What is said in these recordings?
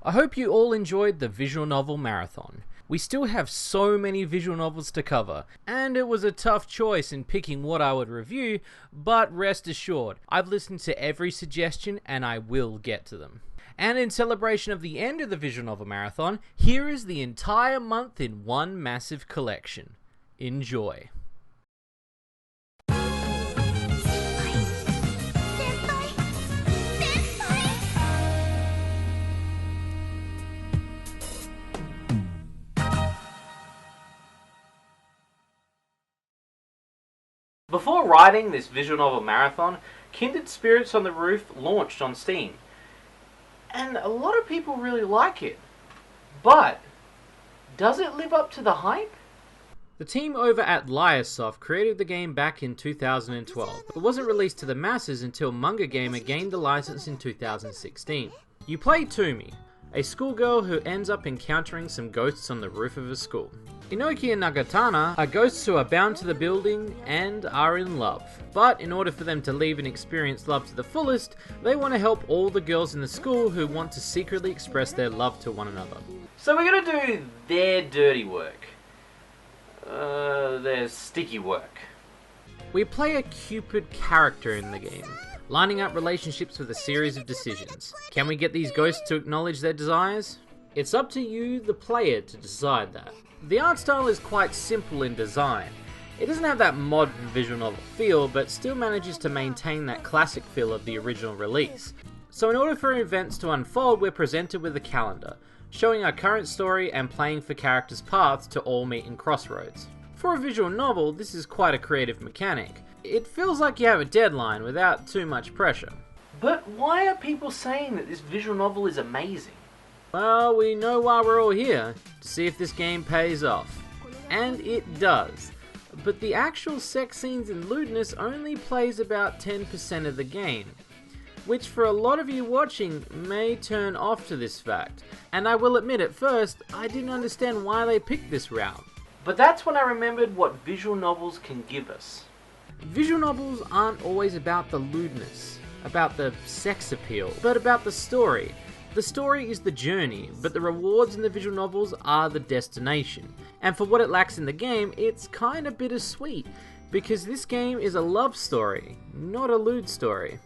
I hope you all enjoyed the visual novel marathon. We still have so many visual novels to cover, and it was a tough choice in picking what I would review, but rest assured, I've listened to every suggestion and I will get to them. And in celebration of the end of the visual novel marathon, here is the entire month in one massive collection. Enjoy. Before writing this visual novel marathon, Kindred Spirits on the Roof launched on Steam. And a lot of people really like it. But, does it live up to the hype? The team over at Liasoft created the game back in 2012, but wasn't released to the masses until Manga Gamer gained the license in 2016. You play Tumi, a schoolgirl who ends up encountering some ghosts on the roof of a school. Inoki and Nagatana are ghosts who are bound to the building and are in love. But in order for them to leave and experience love to the fullest, they want to help all the girls in the school who want to secretly express their love to one another. So we're going to do their dirty work. Their sticky work. We play a Cupid character in the game, lining up relationships with a series of decisions. Can we get these ghosts to acknowledge their desires? It's up to you, the player, to decide that. The art style is quite simple in design. It doesn't have that modern visual novel feel, but still manages to maintain that classic feel of the original release. So in order for events to unfold, we're presented with a calendar, showing our current story and playing for characters' paths to all meet in crossroads. For a visual novel, this is quite a creative mechanic. It feels like you have a deadline without too much pressure. But why are people saying that this visual novel is amazing? Well, we know why we're all here, to see if this game pays off. And it does. But the actual sex scenes and lewdness only plays about 10% of the game, which for a lot of you watching may turn off to this fact. And I will admit at first, I didn't understand why they picked this route. But that's when I remembered what visual novels can give us. Visual novels aren't always about the lewdness, about the sex appeal, but about the story. The story is the journey, but the rewards in the visual novels are the destination. And for what it lacks in the game, it's kinda bittersweet, because this game is a love story, not a lewd story.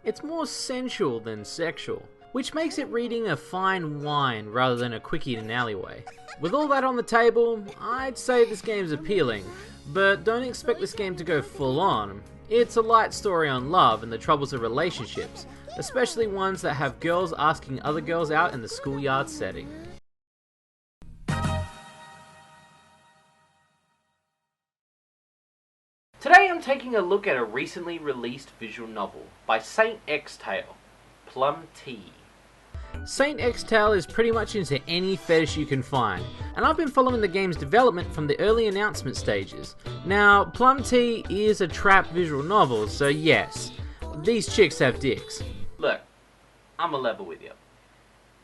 It's more sensual than sexual, which makes it reading a fine wine rather than a quickie in an alleyway. With all that on the table, I'd say this game's appealing, but don't expect this game to go full on. It's a light story on love and the troubles of relationships, especially ones that have girls asking other girls out in the schoolyard setting. Today I'm taking a look at a recently released visual novel by Saint X-Tale, Plum Tea. Saint X-Tale is pretty much into any fetish you can find, and I've been following the game's development from the early announcement stages. Now, Plum Tea is a trap visual novel, so yes, these chicks have dicks. Look, I'm a level with you.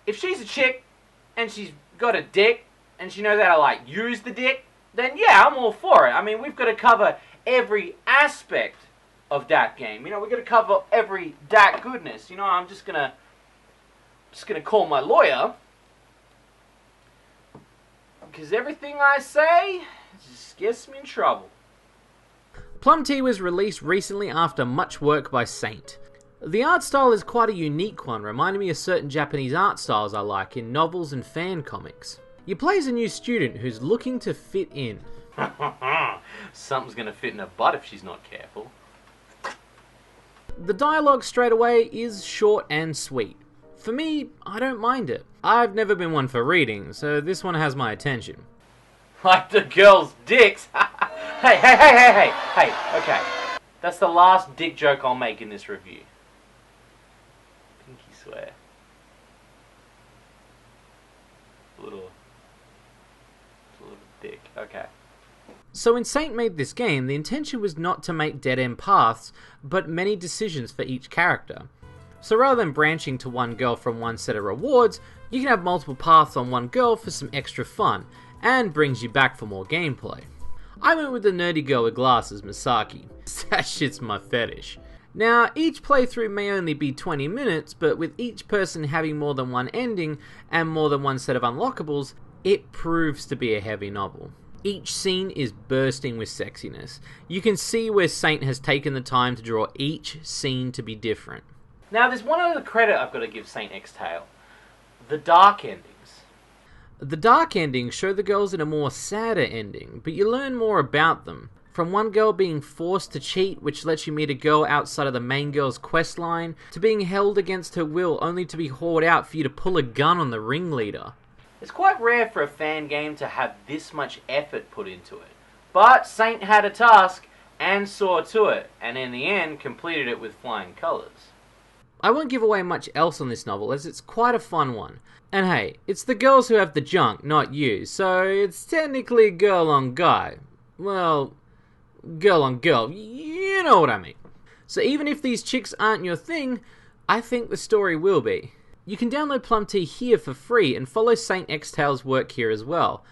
If she's a chick, and she's got a dick, and she knows how to, like, use the dick, then yeah, I'm all for it. I mean, we've got to cover every aspect of that game. You know, we've got to cover every that goodness. You know, I'm just gonna call my lawyer, because everything I say just gets me in trouble. Plum Tea was released recently after much work by Saint. The art style is quite a unique one, reminding me of certain Japanese art styles I like in novels and fan comics. You play as a new student who's looking to fit in. Something's gonna fit in her butt if she's not careful. The dialogue straight away is short and sweet. For me, I don't mind it. I've never been one for reading, so this one has my attention. Like the girls' dicks? Hey, okay. That's the last dick joke I'll make in this review. Pinky swear. A little dick, okay. So when Saint made this game, the intention was not to make dead-end paths, but many decisions for each character. So rather than branching to one girl from one set of rewards, you can have multiple paths on one girl for some extra fun, and brings you back for more gameplay. I went with the nerdy girl with glasses, Misaki. That shit's my fetish. Now, each playthrough may only be 20 minutes, but with each person having more than one ending and more than one set of unlockables, it proves to be a heavy novel. Each scene is bursting with sexiness. You can see where Saint has taken the time to draw each scene to be different. Now, there's one other credit I've got to give Saint X-Tale. The dark endings. The dark endings show the girls in a more sadder ending, but you learn more about them. From one girl being forced to cheat, which lets you meet a girl outside of the main girl's quest line, to being held against her will only to be hauled out for you to pull a gun on the ringleader. It's quite rare for a fan game to have this much effort put into it. But Saint had a task and saw to it, and in the end completed it with flying colours. I won't give away much else on this novel, as it's quite a fun one. And hey, it's the girls who have the junk, not you, so it's technically girl on guy. Well, girl on girl, you know what I mean. So even if these chicks aren't your thing, I think the story will be. You can download Plum Tea here for free and follow Saint X-Tale's work here as well.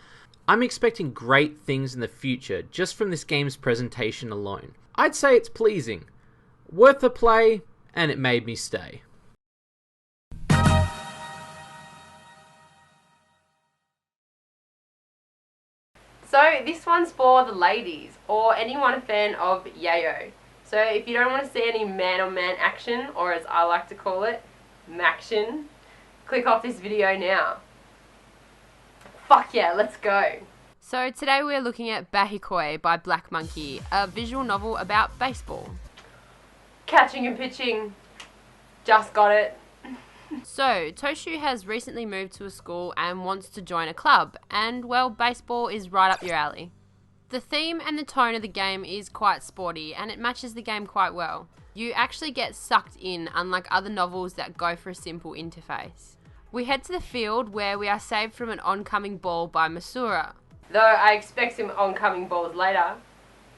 I'm expecting great things in the future just from this game's presentation alone. I'd say it's pleasing, worth a play, and it made me stay. So this one's for the ladies, or anyone a fan of yayo. So if you don't want to see any man-on-man action, or as I like to call it, maction, click off this video now. Fuck yeah, let's go. So today we're looking at Bacchikoi by Black Monkey, a visual novel about baseball. Catching and pitching, just got it. So, Toshu has recently moved to a school and wants to join a club, and well, baseball is right up your alley. The theme and the tone of the game is quite sporty, and it matches the game quite well. You actually get sucked in, unlike other novels that go for a simple interface. We head to the field where we are saved from an oncoming ball by Masura. Though I expect some oncoming balls later.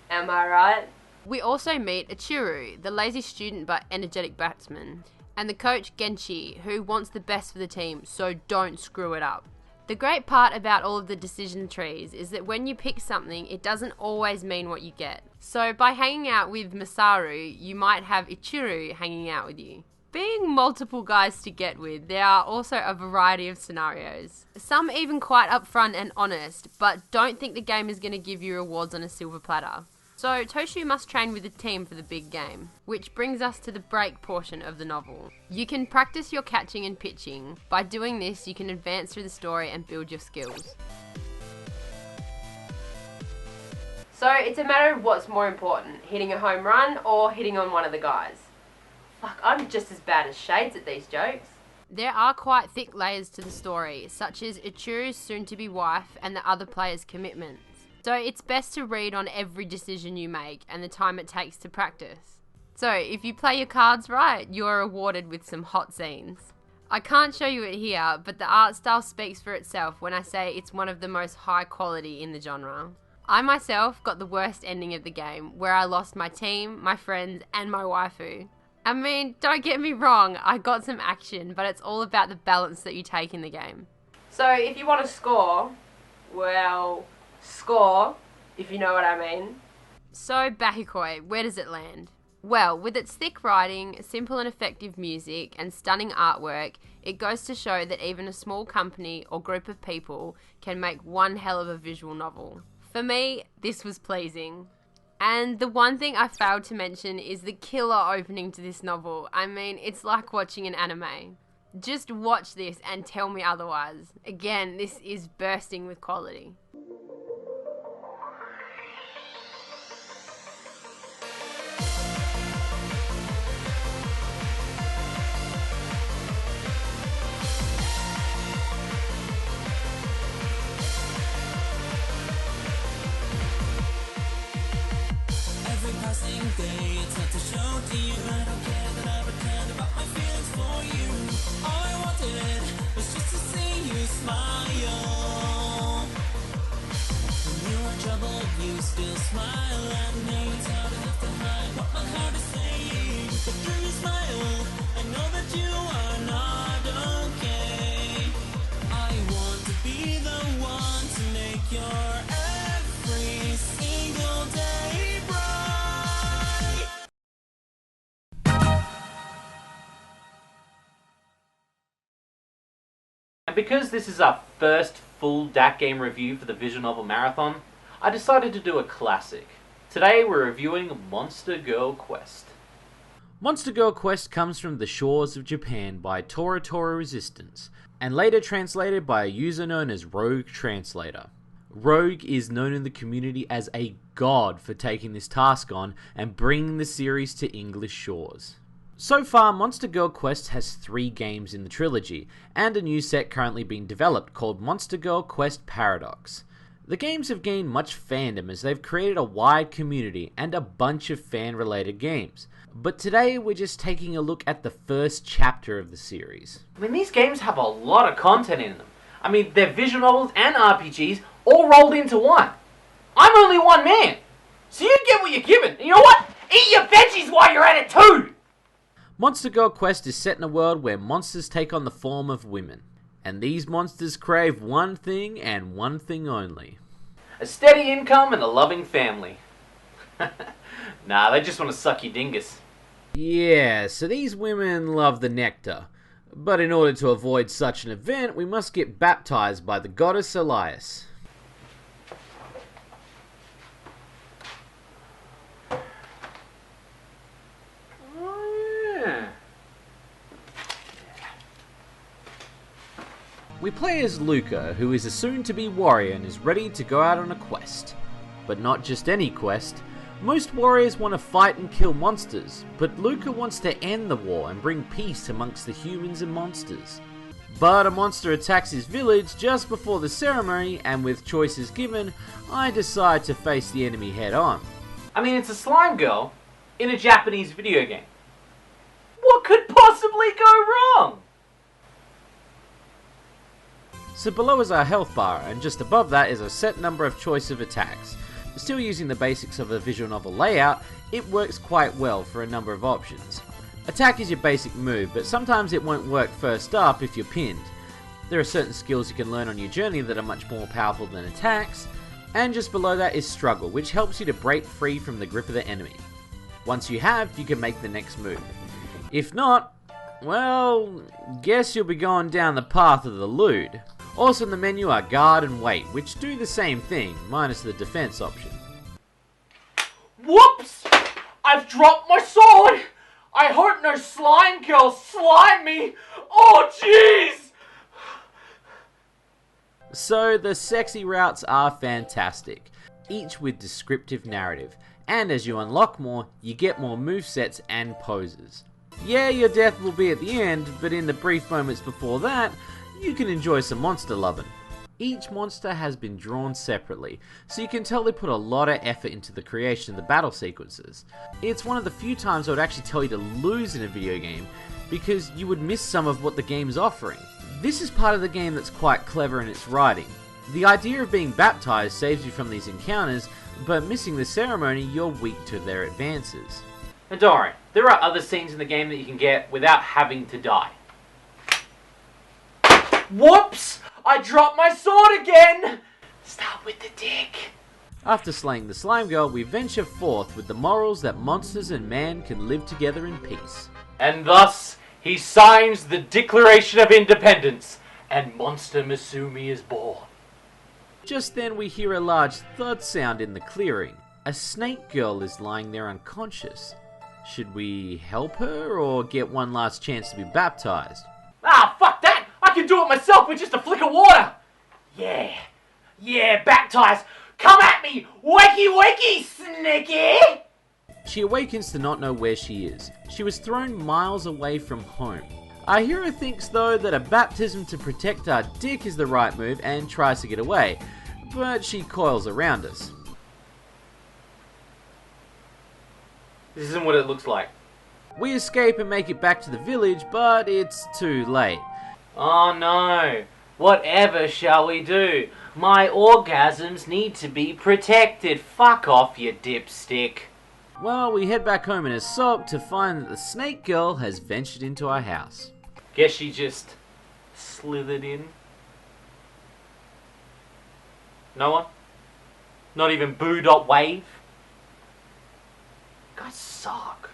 Am I right? We also meet Ichiru, the lazy student but energetic batsman, and the coach Genshi, who wants the best for the team, so don't screw it up. The great part about all of the decision trees is that when you pick something, it doesn't always mean what you get. So by hanging out with Masaru, you might have Ichiru hanging out with you. Being multiple guys to get with, there are also a variety of scenarios. Some even quite upfront and honest, but don't think the game is going to give you rewards on a silver platter. So Toshu must train with the team for the big game, which brings us to the break portion of the novel. You can practice your catching and pitching. By doing this, you can advance through the story and build your skills. So it's a matter of what's more important, hitting a home run or hitting on one of the guys. Fuck, I'm just as bad as Shades at these jokes. There are quite thick layers to the story, such as Ichiru's soon-to-be wife and the other players' commitments. So it's best to read on every decision you make and the time it takes to practice. So if you play your cards right, you are rewarded with some hot scenes. I can't show you it here, but the art style speaks for itself when I say it's one of the most high quality in the genre. I myself got the worst ending of the game, where I lost my team, my friends, and my waifu. I mean, don't get me wrong, I got some action, but it's all about the balance that you take in the game. So if you want to score, well, score, if you know what I mean. So Bacchikoi, where does it land? Well, with its thick writing, simple and effective music, and stunning artwork, it goes to show that even a small company or group of people can make one hell of a visual novel. For me, this was pleasing. And the one thing I failed to mention is the killer opening to this novel. I mean, it's like watching an anime. Just watch this and tell me otherwise. Again, this is bursting with quality. Day, it's not to show to you. I don't care that I pretend about my feelings for you. All I wanted was just to see you smile. And because this is our first full DAC game review for the visual novel marathon, I decided to do a classic. Today we're reviewing Monster Girl Quest. Monster Girl Quest comes from the shores of Japan by Tora Tora Resistance, and later translated by a user known as Rogue Translator. Rogue is known in the community as a god for taking this task on and bringing the series to English shores. So far, Monster Girl Quest has 3 games in the trilogy, and a new set currently being developed called Monster Girl Quest Paradox. The games have gained much fandom as they've created a wide community and a bunch of fan-related games. But today we're just taking a look at the first chapter of the series. I mean, these games have a lot of content in them. I mean, they're visual novels and RPGs all rolled into one. I'm only one man, so you get what you're given. And you know what? Eat your veggies while you're at it too! Monster Girl Quest is set in a world where monsters take on the form of women. And these monsters crave one thing and one thing only. A steady income and a loving family. Nah, they just want to suck your dingus. Yeah, so these women love the nectar. But in order to avoid such an event, we must get baptized by the goddess Elias. We play as Luca, who is a soon-to-be warrior and is ready to go out on a quest. But not just any quest. Most warriors want to fight and kill monsters, but Luca wants to end the war and bring peace amongst the humans and monsters. But a monster attacks his village just before the ceremony, and with choices given, I decide to face the enemy head on. I mean, it's a slime girl in a Japanese video game. What could possibly go wrong? So below is our health bar, and just above that is a set number of choice of attacks. Still using the basics of a visual novel layout, it works quite well for a number of options. Attack is your basic move, but sometimes it won't work first up if you're pinned. There are certain skills you can learn on your journey that are much more powerful than attacks, and just below that is struggle, which helps you to break free from the grip of the enemy. Once you have, you can make the next move. If not, well, guess you'll be going down the path of the lewd. Also in the menu are guard and wait, which do the same thing, minus the defense option. Whoops! I've dropped my sword! I hope no slime girls slime me! Oh jeez! So the sexy routes are fantastic, each with descriptive narrative, and as you unlock more, you get more movesets and poses. Yeah, your death will be at the end, but in the brief moments before that, you can enjoy some monster loving. Each monster has been drawn separately, so you can tell they put a lot of effort into the creation of the battle sequences. It's one of the few times I would actually tell you to lose in a video game, because you would miss some of what the game's offering. This is part of the game that's quite clever in its writing. The idea of being baptized saves you from these encounters, but missing the ceremony, you're weak to their advances. And don't worry, there are other scenes in the game that you can get without having to die. Whoops! I dropped my sword again! Start with the dick. After slaying the slime girl, we venture forth with the morals that monsters and man can live together in peace. And thus, he signs the Declaration of Independence, and Monster Masumi is born. Just then we hear a large thud sound in the clearing. A snake girl is lying there unconscious. Should we help her, or get one last chance to be baptized? Ah, fuck that! I can do it myself with just a flick of water! Yeah, baptize! Come at me! Wakey wakey, snaky! She awakens to not know where she is. She was thrown miles away from home. Our hero thinks though that a baptism to protect our dick is the right move and tries to get away, but she coils around us. This isn't what it looks like. We escape and make it back to the village, but it's too late. Oh no, whatever shall we do? My orgasms need to be protected. Fuck off, you dipstick. Well, we head back home in a sulk to find that the snake girl has ventured into our house. Guess she just slithered in. No one? Not even boo.wave? You guys suck.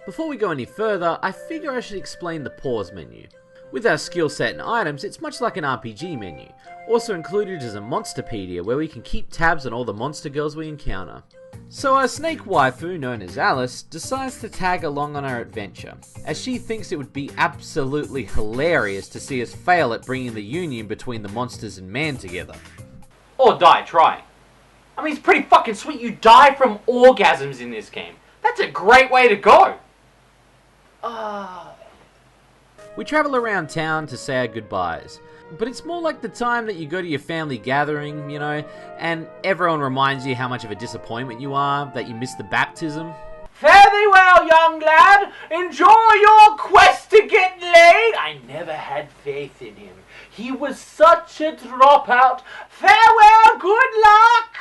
Before we go any further, I figure I should explain the pause menu. With our skill set and items, it's much like an RPG menu. Also included is a Monsterpedia where we can keep tabs on all the monster girls we encounter. So our snake waifu, known as Alice, decides to tag along on our adventure, as she thinks it would be absolutely hilarious to see us fail at bringing the union between the monsters and man together. Or die trying. I mean, it's pretty fucking sweet you die from orgasms in this game. That's a great way to go. We travel around town to say our goodbyes, but it's more like the time that you go to your family gathering, you know, and everyone reminds you how much of a disappointment you are, that you missed the baptism. Fare thee well, young lad. Enjoy your quest to get laid. I never had faith in him. He was such a dropout. Farewell, good luck.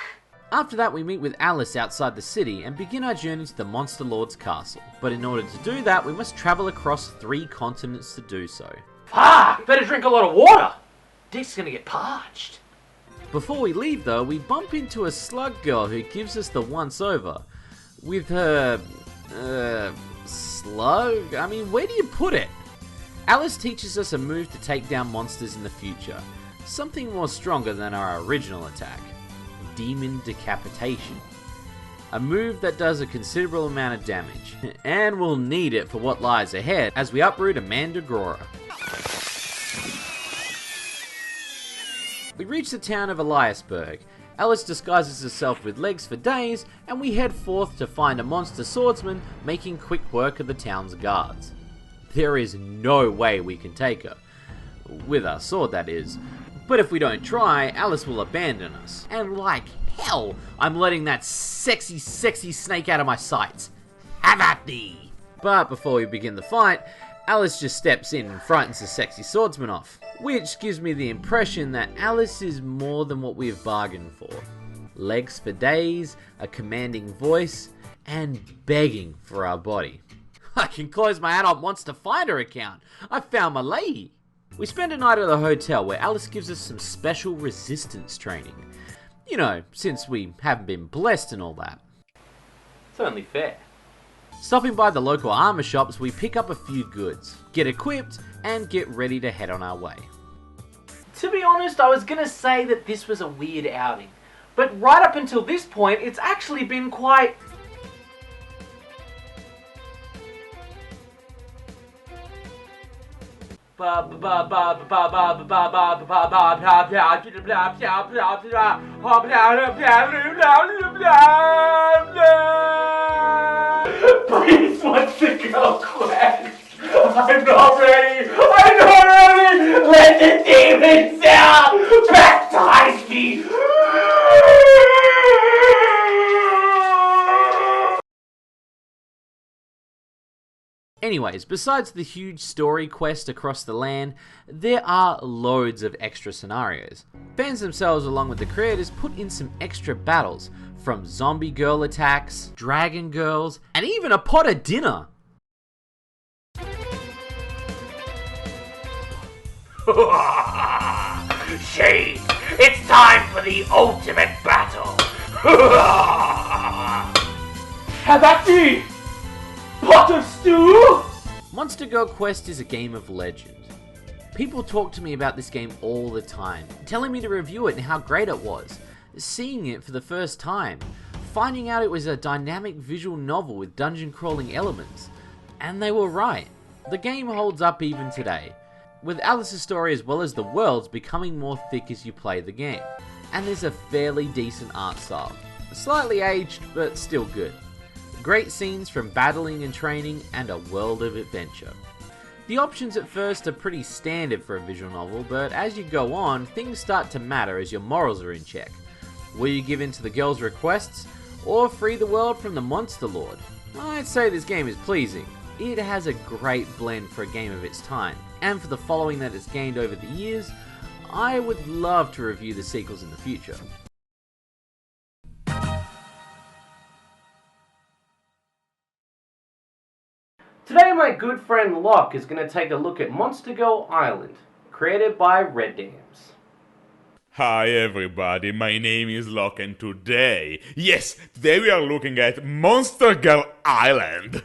After that, we meet with Alice outside the city and begin our journey to the Monster Lord's castle. But in order to do that, we must travel across 3 continents to do so. Fuck, better drink a lot of water. Dick's gonna get parched. Before we leave though, we bump into a slug girl who gives us the once over. With her... slug? I mean, where do you put it? Alice teaches us a move to take down monsters in the future. Something more stronger than our original attack. Demon Decapitation. A move that does a considerable amount of damage. And we'll need it for what lies ahead as we uproot a Mandragora. We reach the town of Eliasburg. Alice disguises herself with legs for days, and we head forth to find a monster swordsman making quick work of the town's guards. There is no way we can take her. With our sword, that is. But if we don't try, Alice will abandon us. And like hell, I'm letting that sexy snake out of my sights. Have at thee! But before we begin the fight, Alice just steps in and frightens the sexy swordsman off. Which gives me the impression that Alice is more than what we have bargained for. Legs for days, a commanding voice, and begging for our body. I can close my adult monster finder account. I found my lady. We spend a night at a hotel where Alice gives us some special resistance training. You know, since we haven't been blessed and all that. It's only fair. Stopping by the local armor shops, we pick up a few goods, get equipped, and get ready to head on our way. To be honest, I was gonna say that this was a weird outing. But right up until this point, it's actually been quite... Please, once the girl quest. I'm not ready. I'm not ready. Let the demons out. Baptize me. Anyways, besides the huge story quest across the land, there are loads of extra scenarios. Fans themselves, along with the creators, put in some extra battles, from zombie girl attacks, dragon girls, and even a pot of dinner. Shade, it's time for the ultimate battle. Have at thee! Pot of stew! Monster Girl Quest is a game of legend. People talk to me about this game all the time, telling me to review it and how great it was. Seeing it for the first time, finding out it was a dynamic visual novel with dungeon crawling elements. And they were right. The game holds up even today, with Alice's story as well as the world's becoming more thick as you play the game. And there's a fairly decent art style. Slightly aged, but still good. Great scenes from battling and training, and a world of adventure. The options at first are pretty standard for a visual novel, but as you go on, things start to matter as your morals are in check. Will you give in to the girl's requests, or free the world from the Monster Lord? I'd say this game is pleasing. It has a great blend for a game of its time, and for the following that it's gained over the years, I would love to review the sequels in the future. Today my good friend Locke is going to take a look at Monster Girl Island, created by Red Dams. Hi everybody, my name is Locke and today we are looking at Monster Girl Island.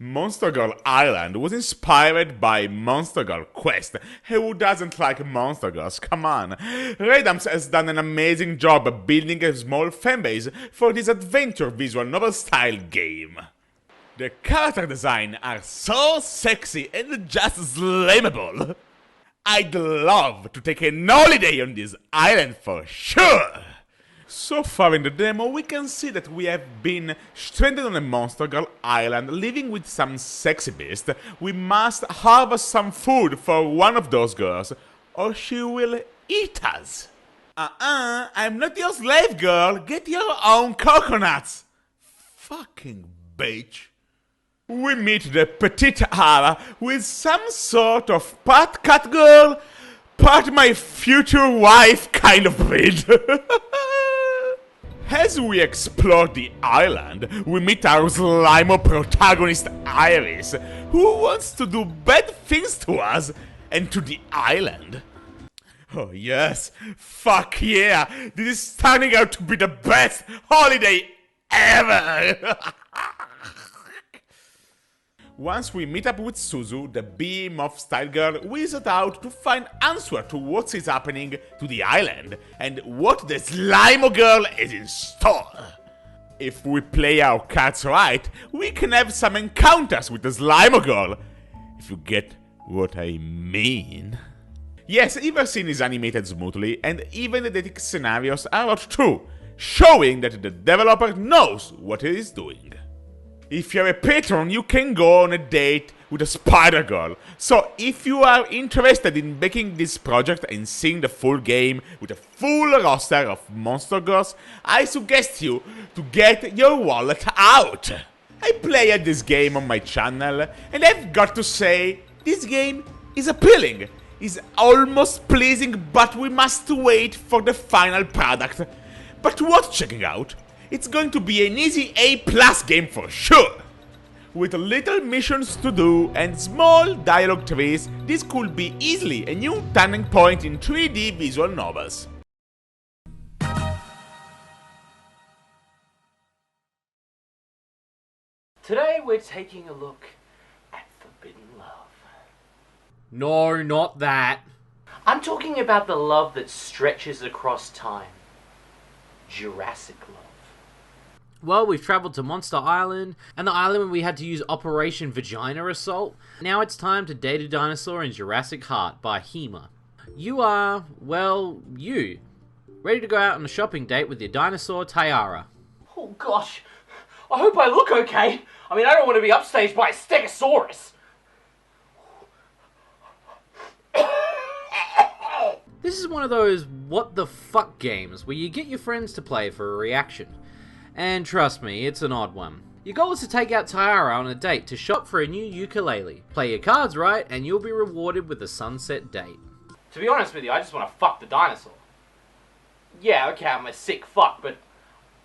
Monster Girl Island was inspired by Monster Girl Quest. Who doesn't like Monster Girls? Come on. Redams has done an amazing job building a small fanbase for this adventure visual novel style game. The character design are so sexy and just slammable. I'd love to take an holiday on this island for sure. So far in the demo, we can see that we have been stranded on a Monster Girl island, living with some sexy beast. We must harvest some food for one of those girls, or she will eat us. I'm not your slave, girl. Get your own coconuts. Fucking bitch. We meet the petite Hara, who is some sort of part cat girl, part my future wife kind of breed. As we explore the island, we meet our Slimo protagonist Iris, who wants to do bad things to us and to the island. Oh yes, fuck yeah, this is turning out to be the best holiday ever! Once we meet up with Suzu, the beam of style girl, we set out to find answer to what is happening to the island and what the Slimo girl is in store. If we play our cards right, we can have some encounters with the Slimo girl, if you get what I mean. Yes, every scene is animated smoothly, and even the dating scenarios are not true, showing that the developer knows what he is doing. If you're a patron, you can go on a date with a spider girl. So if you are interested in making this project and seeing the full game with a full roster of monster girls, I suggest you to get your wallet out. I played this game on my channel, and I've got to say, this game is appealing. It's almost pleasing, but we must wait for the final product. But worth checking out. It's going to be an easy A+ game for sure. With little missions to do and small dialogue trees, this could be easily a new turning point in 3D visual novels. Today we're taking a look at forbidden love. No, not that. I'm talking about the love that stretches across time. Jurassic love. Well, we've travelled to Monster Island, and the island where we had to use Operation Vagina Assault. Now it's time to date a dinosaur in Jurassic Heart by Hema. You are, well, you. Ready to go out on a shopping date with your dinosaur, Tyara. Oh gosh, I hope I look okay. I mean, I don't want to be upstaged by a Stegosaurus. This is one of those what the fuck games where you get your friends to play for a reaction. And trust me, it's an odd one. Your goal is to take out Tyara on a date to shop for a new ukulele. Play your cards right, and you'll be rewarded with a sunset date. To be honest with you, I just want to fuck the dinosaur. Yeah, okay, I'm a sick fuck, but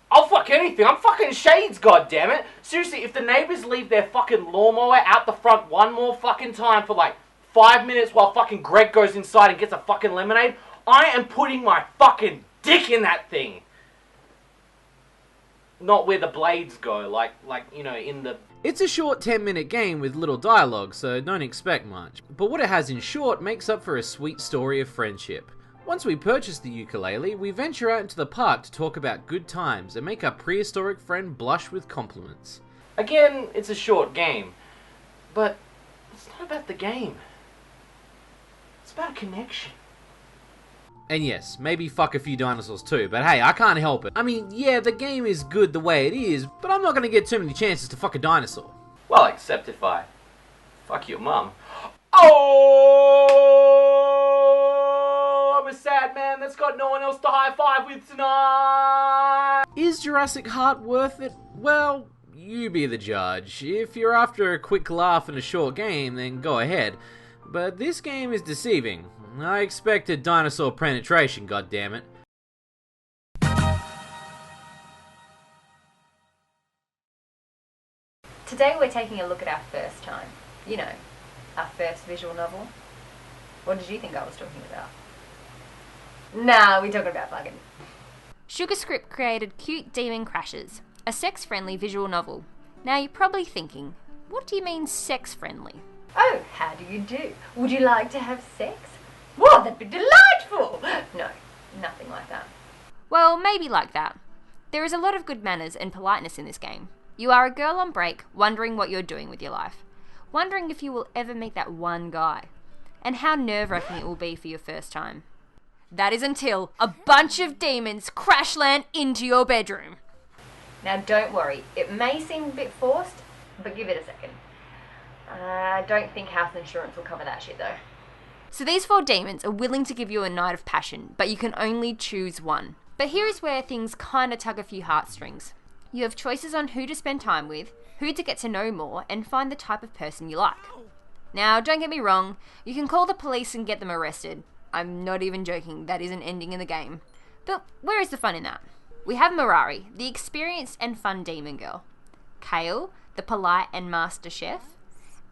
I'll fuck anything. I'm fucking Shades, goddammit. Seriously, if the neighbors leave their fucking lawnmower out the front one more fucking time for like 5 minutes while fucking Greg goes inside and gets a fucking lemonade, I am putting my fucking dick in that thing. Not where the blades go, like you know, in the... It's a short 10-minute game with little dialogue, so don't expect much. But what it has in short makes up for a sweet story of friendship. Once we purchase the ukulele, we venture out into the park to talk about good times and make our prehistoric friend blush with compliments. Again, it's a short game, but it's not about the game. It's about a connection. And yes, maybe fuck a few dinosaurs too, but hey, I can't help it. I mean, yeah, the game is good the way it is, but I'm not gonna get too many chances to fuck a dinosaur. Well, except if I fuck your mum. Oh, I'm a sad man that's got no one else to high five with tonight. Is Jurassic Heart worth it? Well, you be the judge. If you're after a quick laugh and a short game, then go ahead. But this game is deceiving. I expected dinosaur penetration, goddammit. Today we're taking a look at our first time. You know, our first visual novel. What did you think I was talking about? Nah, we're talking about fucking. Sugarscript created Cute Demon Crashes, a sex-friendly visual novel. Now you're probably thinking, What do you mean sex-friendly? Oh, how do you do? Would you like to have sex? Whoa, that'd be delightful! No, nothing like that. Well, maybe like that. There is a lot of good manners and politeness in this game. You are a girl on break, wondering what you're doing with your life. Wondering if you will ever meet that one guy. And how nerve-wracking it will be for your first time. That is until a bunch of demons crash land into your bedroom. Now don't worry, it may seem a bit forced, but give it a second. I don't think house insurance will cover that shit though. So these 4 demons are willing to give you a night of passion, but you can only choose one. But here is where things kinda tug a few heartstrings. You have choices on who to spend time with, who to get to know more, and find the type of person you like. Now, don't get me wrong, you can call the police and get them arrested. I'm not even joking, that is an ending in the game. But where is the fun in that? We have Mirari, the experienced and fun demon girl. Kale, the polite and master chef.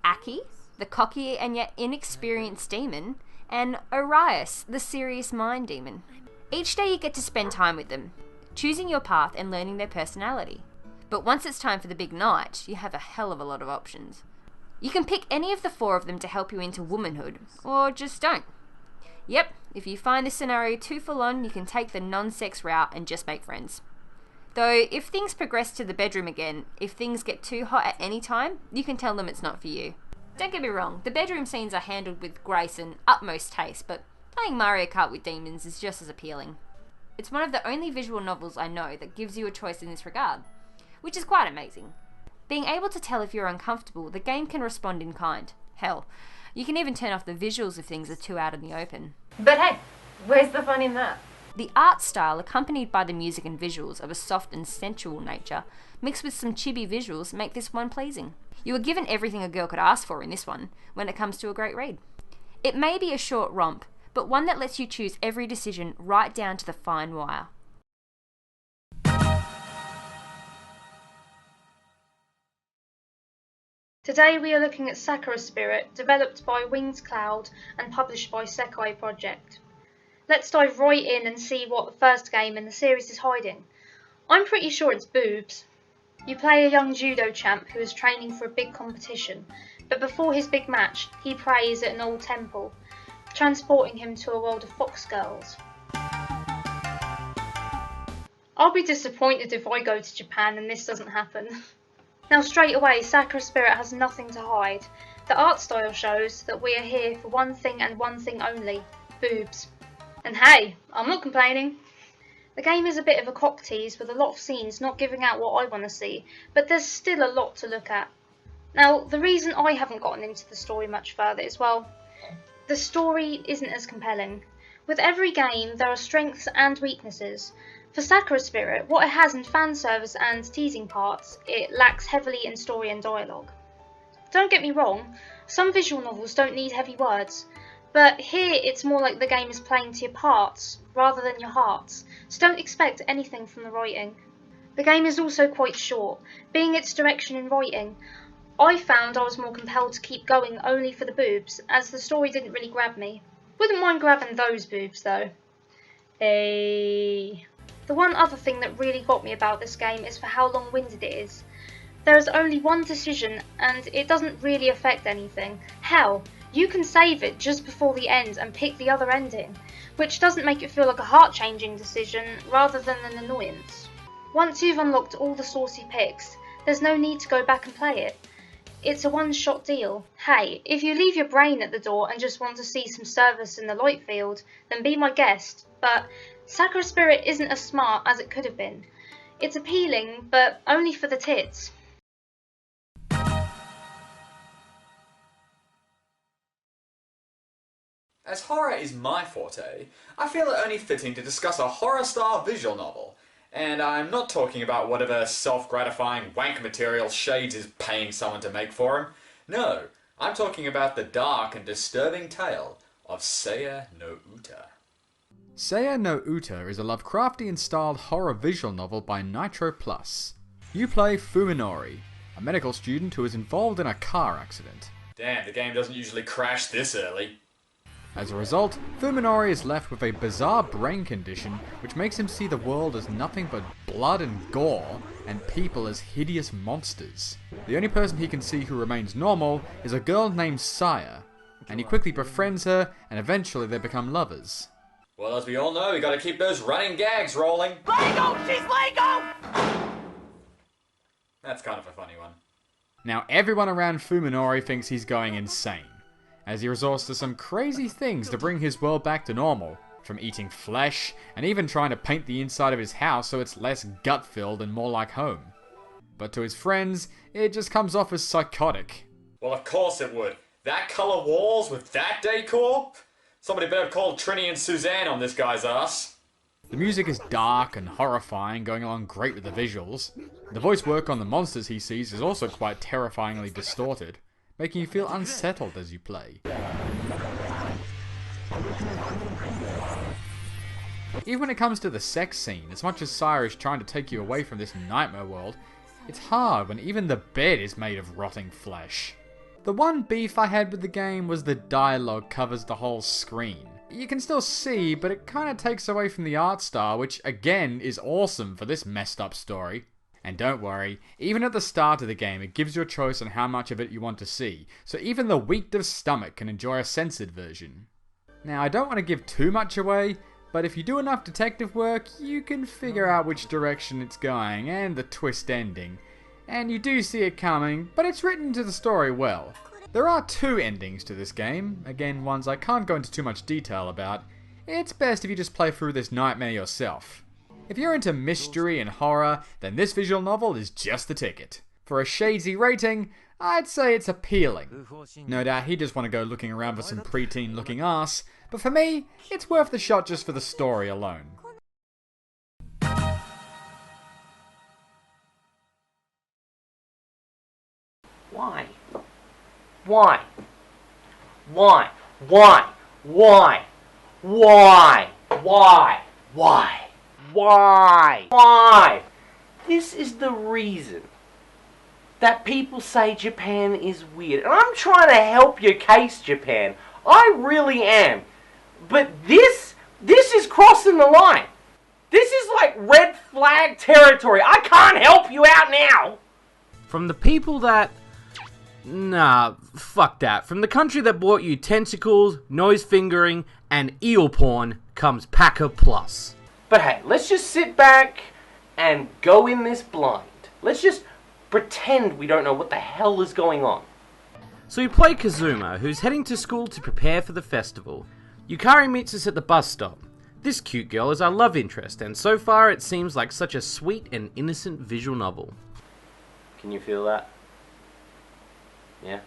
Aki, the cocky and yet inexperienced demon. And Orias, the serious mind demon. Each day you get to spend time with them, choosing your path and learning their personality. But once it's time for the big night, you have a hell of a lot of options. You can pick any of the 4 of them to help you into womanhood, or just don't. Yep, if you find this scenario too full on, you can take the non-sex route and just make friends. Though, if things progress to the bedroom again, if things get too hot at any time, you can tell them it's not for you. Don't get me wrong, the bedroom scenes are handled with grace and utmost taste, but playing Mario Kart with demons is just as appealing. It's one of the only visual novels I know that gives you a choice in this regard, which is quite amazing. Being able to tell if you're uncomfortable, the game can respond in kind. Hell, you can even turn off the visuals if things are too out in the open. But hey, where's the fun in that? The art style, accompanied by the music and visuals of a soft and sensual nature, mixed with some chibi visuals, make this one pleasing. You are given everything a girl could ask for in this one, when it comes to a great read. It may be a short romp, but one that lets you choose every decision right down to the fine wire. Today we are looking at Sakura Spirit, developed by Winged Cloud and published by Sekai Project. Let's dive right in and see what the first game in the series is hiding. I'm pretty sure it's boobs. You play a young judo champ who is training for a big competition, but before his big match, he prays at an old temple, transporting him to a world of fox girls. I'll be disappointed if I go to Japan and this doesn't happen. Now straight away, Sakura Spirit has nothing to hide. The art style shows that we are here for one thing and one thing only, boobs. And hey, I'm not complaining. The game is a bit of a cock tease with a lot of scenes not giving out what I want to see, but there's still a lot to look at. Now, the reason I haven't gotten into the story much further is, well, the story isn't as compelling. With every game, there are strengths and weaknesses. For Sakura Spirit, what it has in fan service and teasing parts, it lacks heavily in story and dialogue. Don't get me wrong, some visual novels don't need heavy words, but here it's more like the game is playing to your parts rather than your hearts, so don't expect anything from the writing. The game is also quite short, being its direction in writing. I found I was more compelled to keep going only for the boobs, as the story didn't really grab me. Wouldn't mind grabbing those boobs though. The one other thing that really got me about this game is for how long-winded it is. There is only one decision and it doesn't really affect anything. Hell, you can save it just before the end and pick the other ending, which doesn't make it feel like a heart-changing decision rather than an annoyance. Once you've unlocked all the saucy picks, there's no need to go back and play it. It's a one-shot deal. Hey, if you leave your brain at the door and just want to see some service in the light field, then be my guest, but Sakura Spirit isn't as smart as it could have been. It's appealing, but only for the tits. As horror is my forte, I feel it only fitting to discuss a horror-style visual novel. And I'm not talking about whatever self-gratifying wank material Shades is paying someone to make for him. No, I'm talking about the dark and disturbing tale of Seiya no Uta. Seiya no Uta is a Lovecraftian-styled horror visual novel by Nitro Plus. You play Fuminori, a medical student who is involved in a car accident. Damn, the game doesn't usually crash this early. As a result, Fuminori is left with a bizarre brain condition which makes him see the world as nothing but blood and gore, and people as hideous monsters. The only person he can see who remains normal is a girl named Saya, and he quickly befriends her, and eventually they become lovers. Well, as we all know, we gotta keep those running gags rolling. Lego! She's Lego! That's kind of a funny one. Now everyone around Fuminori thinks he's going insane, as he resorts to some crazy things to bring his world back to normal, from eating flesh, and even trying to paint the inside of his house so it's less gut-filled and more like home. But to his friends, it just comes off as psychotic. Well, of course it would. That colour walls with that decor? Somebody better call Trini and Suzanne on this guy's ass. The music is dark and horrifying, going along great with the visuals. The voice work on the monsters he sees is also quite terrifyingly distorted, making you feel unsettled as you play. Even when it comes to the sex scene, as much as Sire is trying to take you away from this nightmare world, it's hard when even the bed is made of rotting flesh. The one beef I had with the game was the dialogue covers the whole screen. You can still see, but it kind of takes away from the art style, which again is awesome for this messed up story. And don't worry, even at the start of the game it gives you a choice on how much of it you want to see, so even the weak of stomach can enjoy a censored version. Now I don't want to give too much away, but if you do enough detective work, you can figure out which direction it's going, and the twist ending. And you do see it coming, but it's written to the story well. There are 2 endings to this game, again ones I can't go into too much detail about. It's best if you just play through this nightmare yourself. If you're into mystery and horror, then this visual novel is just the ticket. For a Shady rating, I'd say it's appealing. No doubt he'd just want to go looking around for some preteen looking ass, but for me, it's worth the shot just for the story alone. Why? Why? Why? Why? Why? Why? Why? Why? Why? Why? This is the reason that people say Japan is weird. And I'm trying to help your case, Japan. I really am. But this is crossing the line. This is like red flag territory. I can't help you out now. From the people that... Nah, fuck that. From the country that bought you tentacles, nose fingering, and eel porn comes Paca Plus. But hey, let's just sit back and go in this blind. Let's just pretend we don't know what the hell is going on. So we play Kazuma, who's heading to school to prepare for the festival. Yukari meets us at the bus stop. This cute girl is our love interest, and so far it seems like such a sweet and innocent visual novel. Can you feel that? Yeah?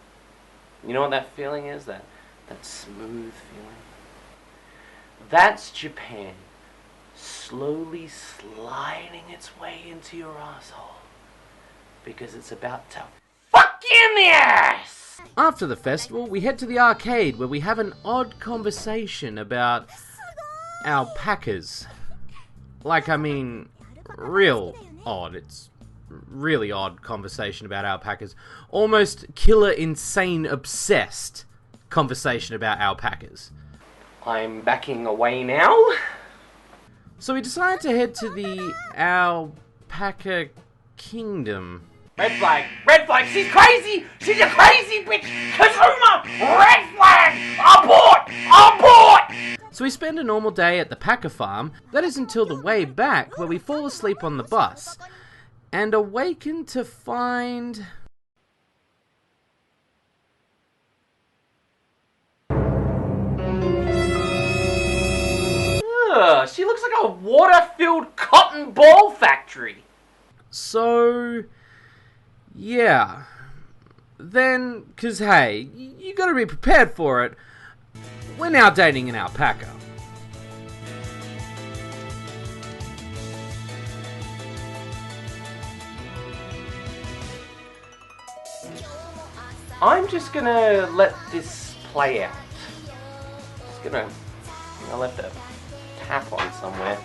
You know what that feeling is? That smooth feeling? That's Japan slowly sliding its way into your asshole. Because it's about to fuck you in the ass! After the festival, we head to the arcade where we have an odd conversation about alpacas. Like, I mean, real odd. It's really odd conversation about alpacas. Almost killer, insane, obsessed conversation about alpacas. I'm backing away now. So we decided to head to the alpaca kingdom. Red flag! Red flag! She's crazy! She's a crazy bitch! Kazuma! Red flag! Abort! Abort! So we spend a normal day at the Paca farm. That is until the way back where we fall asleep on the bus and awaken to find... Ugh, she looks like a water-filled cotton ball factory. So... yeah. Then, cause hey, you gotta be prepared for it. We're now dating an alpaca. I'm just gonna let this play out. Just gonna let the tap on somewhere.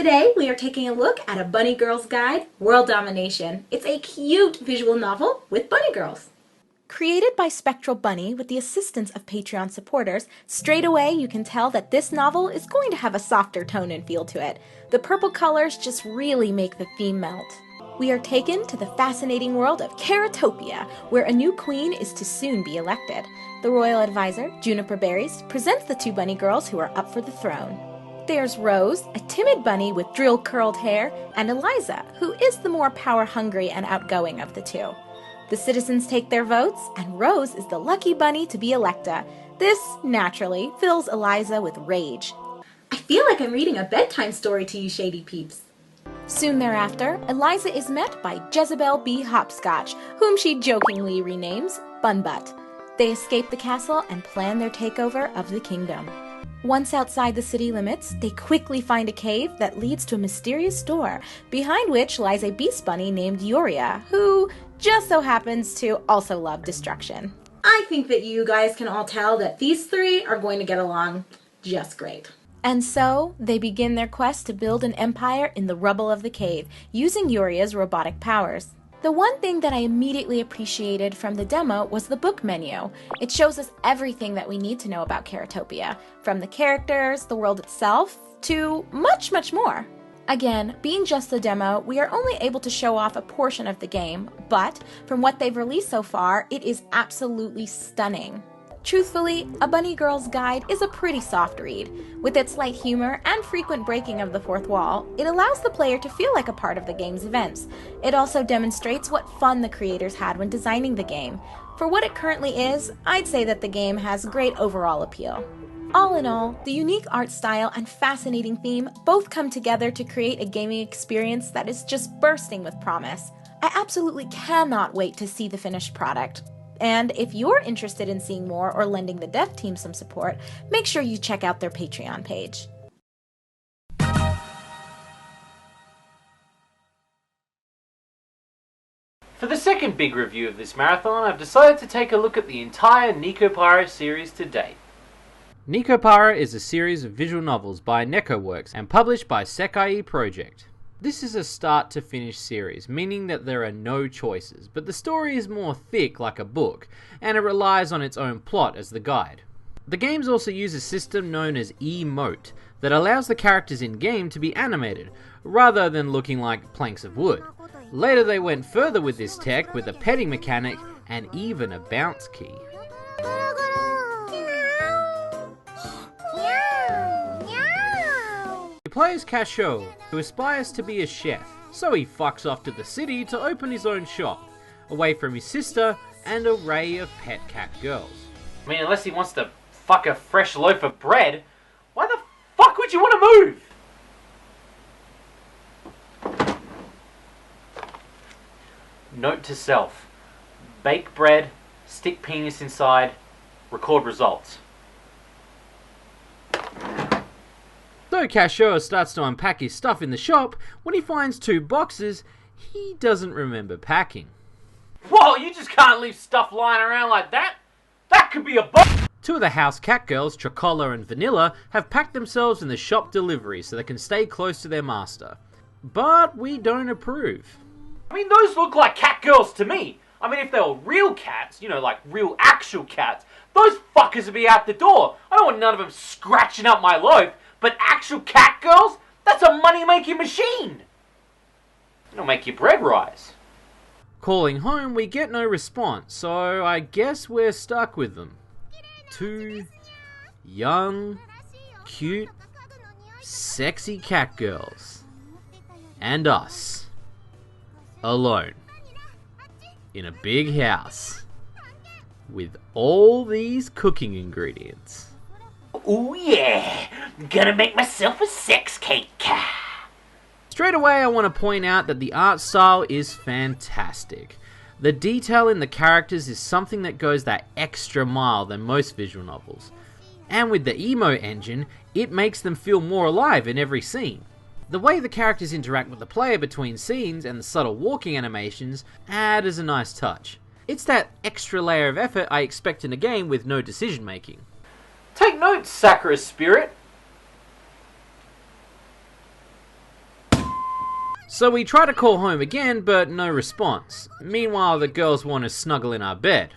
Today we are taking a look at a Bunny Girls Guide, World Domination. It's a cute visual novel with bunny girls. Created by Spectral Bunny with the assistance of Patreon supporters, straight away you can tell that this novel is going to have a softer tone and feel to it. The purple colors just really make the theme melt. We are taken to the fascinating world of Caratopia, where a new queen is to soon be elected. The royal advisor, Juniper Berries, presents the two bunny girls who are up for the throne. There's Rose, a timid bunny with drill-curled hair, and Eliza, who is the more power-hungry and outgoing of the two. The citizens take their votes, and Rose is the lucky bunny to be electa. This, naturally, fills Eliza with rage. I feel like I'm reading a bedtime story to you, Shady peeps. Soon thereafter, Eliza is met by Jezebel B. Hopscotch, whom she jokingly renames Bunbutt. They escape the castle and plan their takeover of the kingdom. Once outside the city limits, they quickly find a cave that leads to a mysterious door, behind which lies a beast bunny named Yoria, who just so happens to also love destruction. I think that you guys can all tell that these three are going to get along just great. And so, they begin their quest to build an empire in the rubble of the cave, using Yoria's robotic powers. The one thing that I immediately appreciated from the demo was the book menu. It shows us everything that we need to know about Caratopia, from the characters, the world itself, to much, much more. Again, being just a demo, we are only able to show off a portion of the game, but from what they've released so far, it is absolutely stunning. Truthfully, A Bunny Girl's Guide is a pretty soft read. With its light humor and frequent breaking of the fourth wall, it allows the player to feel like a part of the game's events. It also demonstrates what fun the creators had when designing the game. For what it currently is, I'd say that the game has great overall appeal. All in all, the unique art style and fascinating theme both come together to create a gaming experience that is just bursting with promise. I absolutely cannot wait to see the finished product. And if you're interested in seeing more or lending the dev team some support, make sure you check out their Patreon page. For the second big review of this marathon, I've decided to take a look at the entire Nekopara series to date. Nekopara is a series of visual novels by NekoWorks and published by Sekai Project. This is a start-to-finish series, meaning that there are no choices, but the story is more thick like a book, and it relies on its own plot as the guide. The games also use a system known as emote that allows the characters in-game to be animated, rather than looking like planks of wood. Later they went further with this tech with a petting mechanic and even a bounce key. He plays Kasho, who aspires to be a chef, so he fucks off to the city to open his own shop, away from his sister and an array of pet cat girls. I mean, unless he wants to fuck a fresh loaf of bread, why the fuck would you want to move? Note to self: bake bread, stick penis inside, record results. Though Kasho starts to unpack his stuff in the shop, when he finds two boxes he doesn't remember packing. Whoa, you just can't leave stuff lying around like that! That could be a box! Two of the house cat girls, Chocola and Vanilla, have packed themselves in the shop delivery so they can stay close to their master. But we don't approve. I mean, those look like cat girls to me. I mean, if they were real cats, you know, like real actual cats, those fuckers would be out the door. I don't want none of them scratching up my loaf. But actual cat girls? That's a money-making machine! It'll make your bread rise. Calling home, we get no response, so I guess we're stuck with them. Two young, cute, sexy cat girls. And us. Alone. In a big house. With all these cooking ingredients. Ooh yeah, gonna make myself a sex cake. Straight away I want to point out that the art style is fantastic. The detail in the characters is something that goes that extra mile than most visual novels. And with the emo engine, it makes them feel more alive in every scene. The way the characters interact with the player between scenes and the subtle walking animations add as a nice touch. It's that extra layer of effort I expect in a game with no decision making. Take note, Sakura Spirit. So we try to call home again, but no response. Meanwhile, the girls want to snuggle in our bed.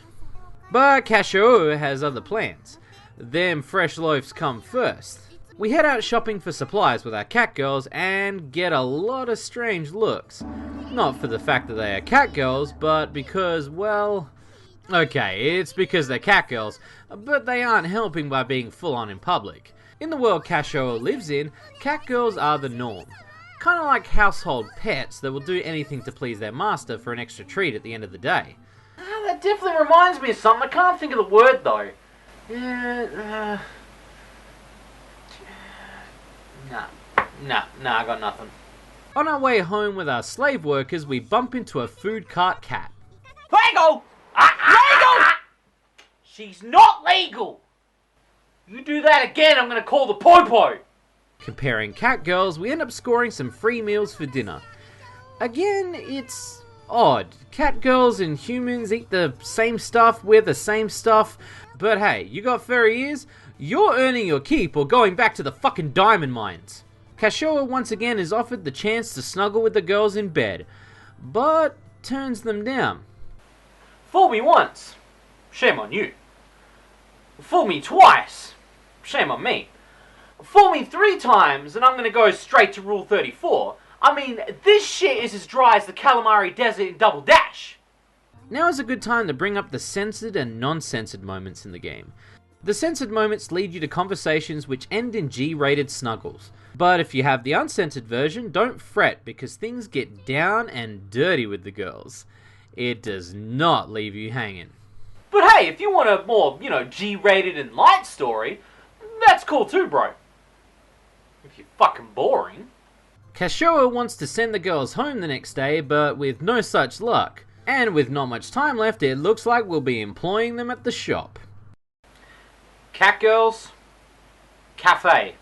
But Kashou has other plans. Them fresh loaves come first. We head out shopping for supplies with our cat girls and get a lot of strange looks. Not for the fact that they are cat girls, but because, well... Okay, it's because they're cat girls, but they aren't helping by being full on in public. In the world Kashou lives in, cat girls are the norm. Kind of like household pets that will do anything to please their master for an extra treat at the end of the day. That definitely reminds me of something. I can't think of the word though. Nah, I got nothing. On our way home with our slave workers, we bump into a food cart cat. Legal! Legal! She's not legal! You do that again, I'm gonna call the po-po! Comparing cat girls, we end up scoring some free meals for dinner. Again, it's odd. Cat girls and humans eat the same stuff, wear the same stuff, but hey, you got furry ears? You're earning your keep or going back to the fucking diamond mines. Kashou once again is offered the chance to snuggle with the girls in bed, but turns them down. Fool me once, shame on you. Fool me twice, shame on me. Fool me 3 times and I'm gonna go straight to Rule 34. I mean, this shit is as dry as the Calamari Desert in Double Dash. Now is a good time to bring up the censored and non-censored moments in the game. The censored moments lead you to conversations which end in G-rated snuggles. But if you have the uncensored version, don't fret because things get down and dirty with the girls. It does not leave you hanging. But hey, if you want a more, G-rated and light story, that's cool too, bro. If you're fucking boring. Kashou wants to send the girls home the next day, but with no such luck. And with not much time left, it looks like we'll be employing them at the shop. Cat girls, cafe.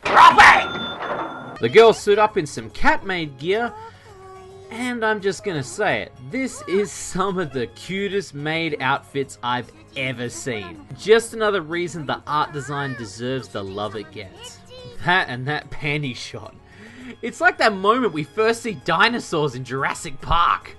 Cafe! The girls suit up in some cat-made gear, and I'm just gonna say it, this is some of the cutest made outfits I've ever seen. Just another reason the art design deserves the love it gets. That and that panty shot. It's like that moment we first see dinosaurs in Jurassic Park.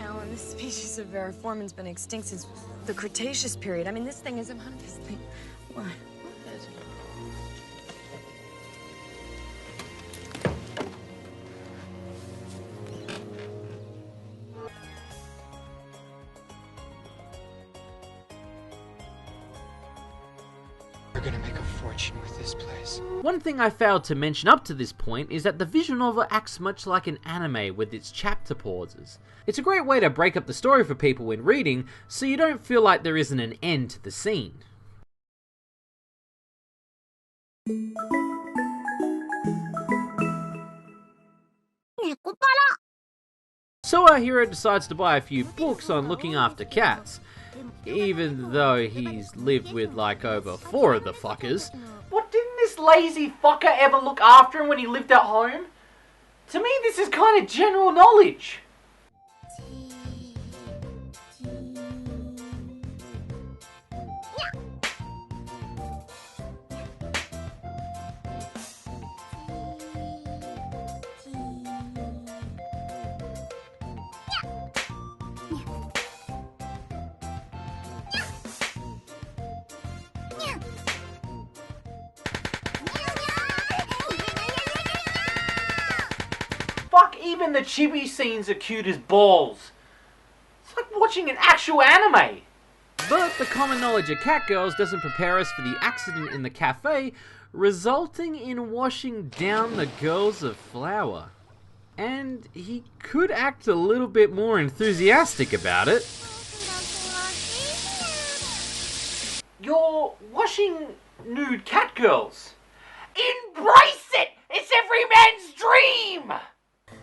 Alan, this species of Variformin's been extinct since the Cretaceous period. I mean, this thing isn't one of this thing. What? We're gonna make a fortune with this place. One thing I failed to mention up to this point is that the visual novel acts much like an anime with its chapter pauses. It's a great way to break up the story for people when reading, so you don't feel like there isn't an end to the scene. Nekopara! So our hero decides to buy a few books on looking after cats, even though he's lived with like over 4 of the fuckers. What, didn't this lazy fucker ever look after him when he lived at home? To me, this is kind of general knowledge. Fuck, even the chibi scenes are cute as balls. It's like watching an actual anime. But the common knowledge of cat girls doesn't prepare us for the accident in the cafe, resulting in washing down the girls of flour. And he could act a little bit more enthusiastic about it. You're washing nude cat girls. Embrace it! It's every man's dream!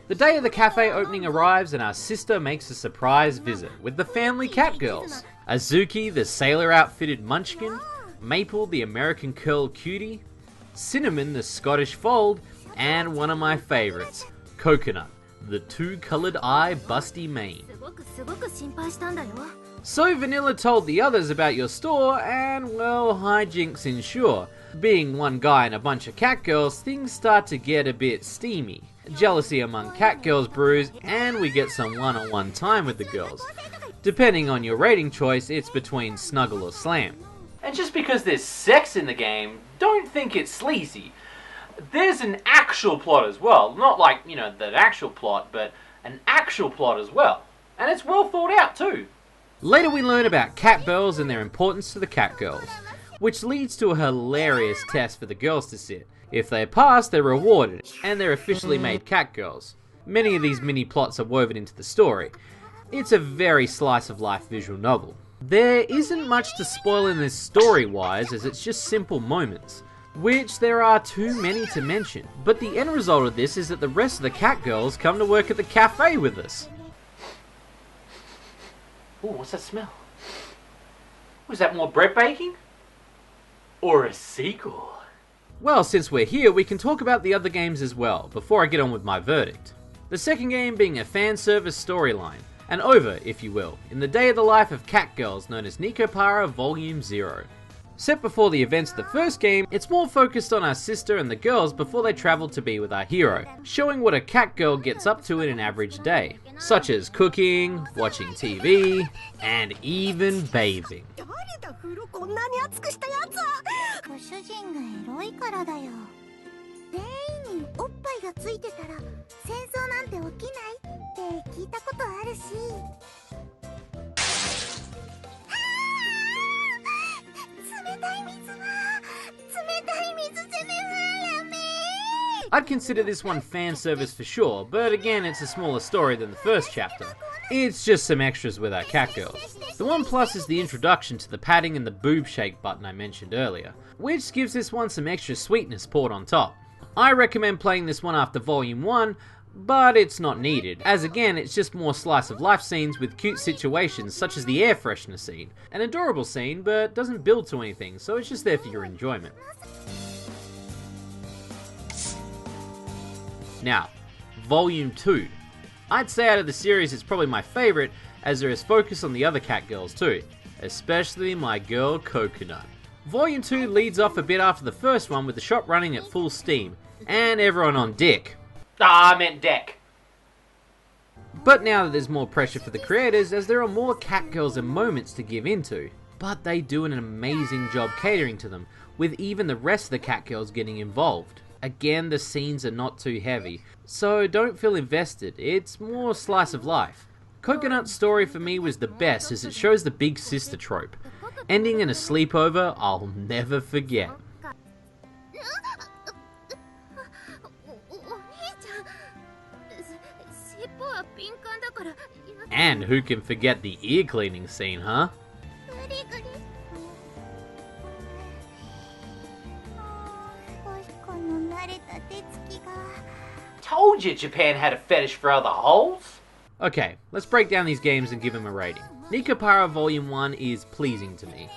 The day of the cafe opening arrives and our sister makes a surprise visit with the family cat girls. Azuki, the sailor outfitted munchkin, Maple, the American curl cutie, Cinnamon the Scottish Fold, and one of my favourites, Coconut, the two-coloured eye busty mane. So Vanilla told the others about your store, and well, hijinks ensure. Being one guy and a bunch of cat girls, things start to get a bit steamy. Jealousy among cat girls brews, and we get some one-on-one time with the girls. Depending on your rating choice, it's between snuggle or slam. And just because there's sex in the game, don't think it's sleazy. There's an actual plot as well. Not like, you know, the actual plot, but an actual plot as well. And it's well thought out too. Later we learn about cat bells and their importance to the cat girls, which leads to a hilarious test for the girls to sit. If they pass, they're rewarded, and they're officially made cat girls. Many of these mini plots are woven into the story. It's a very slice of life visual novel. There isn't much to spoil in this story-wise, as it's just simple moments, which there are too many to mention. But the end result of this is that the rest of the cat girls come to work at the cafe with us. Ooh, what's that smell? Was that more bread baking? Or a sequel? Well, since we're here, we can talk about the other games as well, before I get on with my verdict. The second game being a fan service storyline, an OVA, if you will, in the day of the life of cat girls known as Nekopara Volume 0. Set before the events of the first game, it's more focused on our sister and the girls before they travel to be with our hero, showing what a cat girl gets up to in an average day, such as cooking, watching TV, and even bathing. I'd consider this one fan service for sure, but again it's a smaller story than the first chapter. It's just some extras with our cat girls. The one plus is the introduction to the padding and the boob shake button I mentioned earlier, which gives this one some extra sweetness poured on top. I recommend playing this one after Volume 1, but it's not needed, as again it's just more slice of life scenes with cute situations such as the air freshener scene. An adorable scene, but doesn't build to anything, so it's just there for your enjoyment. Now, Volume 2. I'd say out of the series it's probably my favourite, as there is focus on the other cat girls too, especially my girl Coconut. Volume 2 leads off a bit after the first one with the shop running at full steam, and everyone on deck. Ah, I meant deck. But now that there's more pressure for the creators, as there are more cat girls and moments to give into. But they do an amazing job catering to them, with even the rest of the cat girls getting involved. Again, the scenes are not too heavy, so don't feel invested, it's more slice of life. Coconut's story for me was the best as it shows the big sister trope. Ending in a sleepover, I'll never forget. And who can forget the ear cleaning scene, huh? Told you Japan had a fetish for other holes. Okay, let's break down these games and give them a rating. Nekopara Volume 1 is pleasing to me.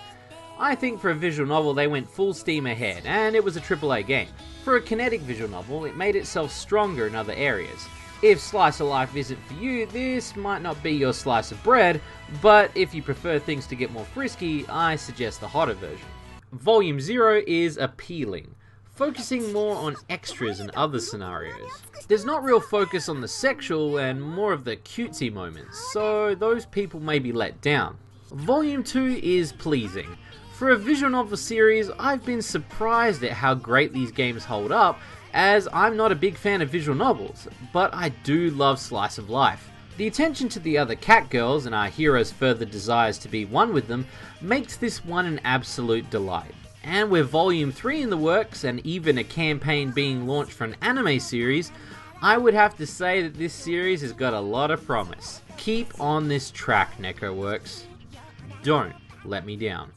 I think for a visual novel they went full steam ahead, and it was a AAA game. For a kinetic visual novel, it made itself stronger in other areas. If slice of life isn't for you, this might not be your slice of bread, but if you prefer things to get more frisky, I suggest the hotter version. Volume 0 is appealing, focusing more on extras and other scenarios. There's not real focus on the sexual and more of the cutesy moments, so those people may be let down. Volume 2 is pleasing. For a visual novel series, I've been surprised at how great these games hold up, as I'm not a big fan of visual novels, but I do love slice of life. The attention to the other cat girls and our hero's further desires to be one with them makes this one an absolute delight. And with Volume 3 in the works and even a campaign being launched for an anime series, I would have to say that this series has got a lot of promise. Keep on this track, NekoWorks. Don't let me down.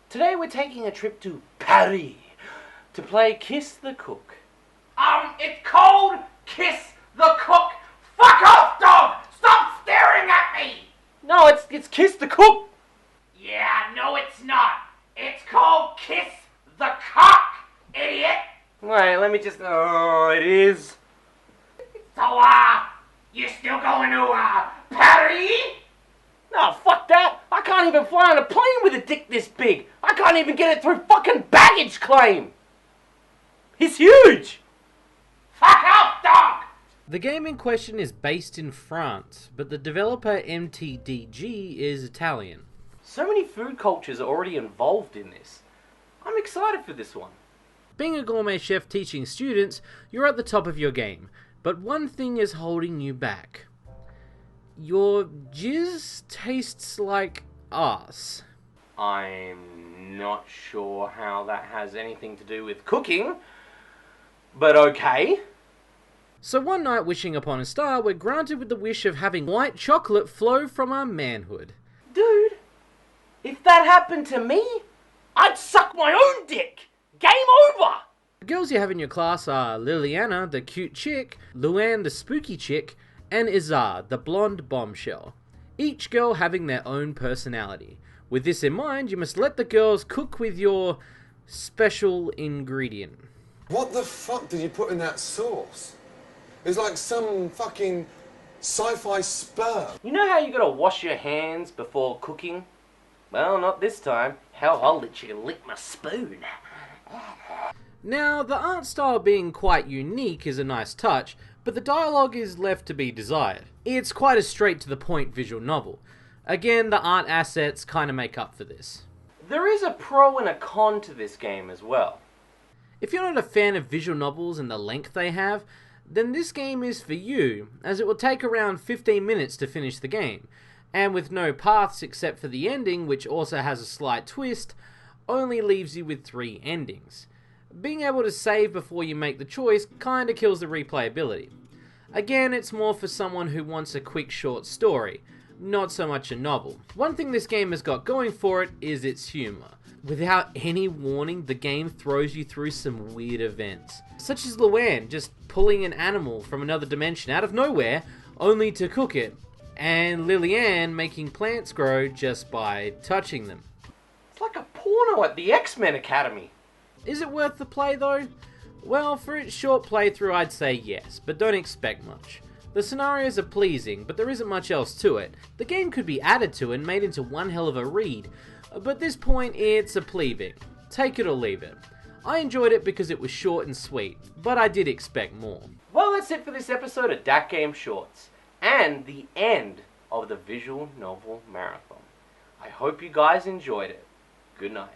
Today we're taking a trip to Paris to play Kiss the Cook. It's called Kiss the Cook. Fuck off, dog! Stop staring at me! No, it's It's Kiss the Cook. Yeah, no it's not. It's called Kiss the Cock, idiot. Wait, let me just... Oh, it is. So, you still going to, Paris? No, fuck that. I can't even fly on a plane with a dick this big. I can't even get it through fucking baggage claim. It's huge. Fuck off, dog. The game in question is based in France, but the developer MTDG is Italian. So many food cultures are already involved in this. I'm excited for this one. Being a gourmet chef teaching students, you're at the top of your game, but one thing is holding you back. Your jizz tastes like arse. I'm not sure how that has anything to do with cooking, but okay. So one night, wishing upon a star, we're granted with the wish of having white chocolate flow from our manhood. Dude, if that happened to me, I'd suck my own dick. Game over. The girls you have in your class are Liliana, the cute chick, Luann, the spooky chick, and Izar, the blonde bombshell. Each girl having their own personality. With this in mind, you must let the girls cook with your special ingredient. What the fuck did you put in that sauce? It's like some fucking sci-fi sperm. You know how you gotta wash your hands before cooking? Well, not this time. Hell, I'll let you lick my spoon. Now, the art style being quite unique is a nice touch, but the dialogue is left to be desired. It's quite a straight-to-the-point visual novel. Again, the art assets kind of make up for this. There is a pro and a con to this game as well. If you're not a fan of visual novels and the length they have, then this game is for you, as it will take around 15 minutes to finish the game, and with no paths except for the ending, which also has a slight twist, only leaves you with 3 endings. Being able to save before you make the choice kinda kills the replayability. Again, it's more for someone who wants a quick short story, not so much a novel. One thing this game has got going for it is its humour. Without any warning, the game throws you through some weird events, such as Luann just pulling an animal from another dimension out of nowhere, only to cook it, and Lilianne making plants grow just by touching them. It's like a porno at the X-Men Academy. Is it worth the play though? Well, for its short playthrough I'd say yes, but don't expect much. The scenarios are pleasing, but there isn't much else to it. The game could be added to and made into one hell of a read, but at this point it's a plebeian. Take it or leave it. I enjoyed it because it was short and sweet, but I did expect more. Well, that's it for this episode of Dat Game Shorts, and the end of the visual novel marathon. I hope you guys enjoyed it. Good night.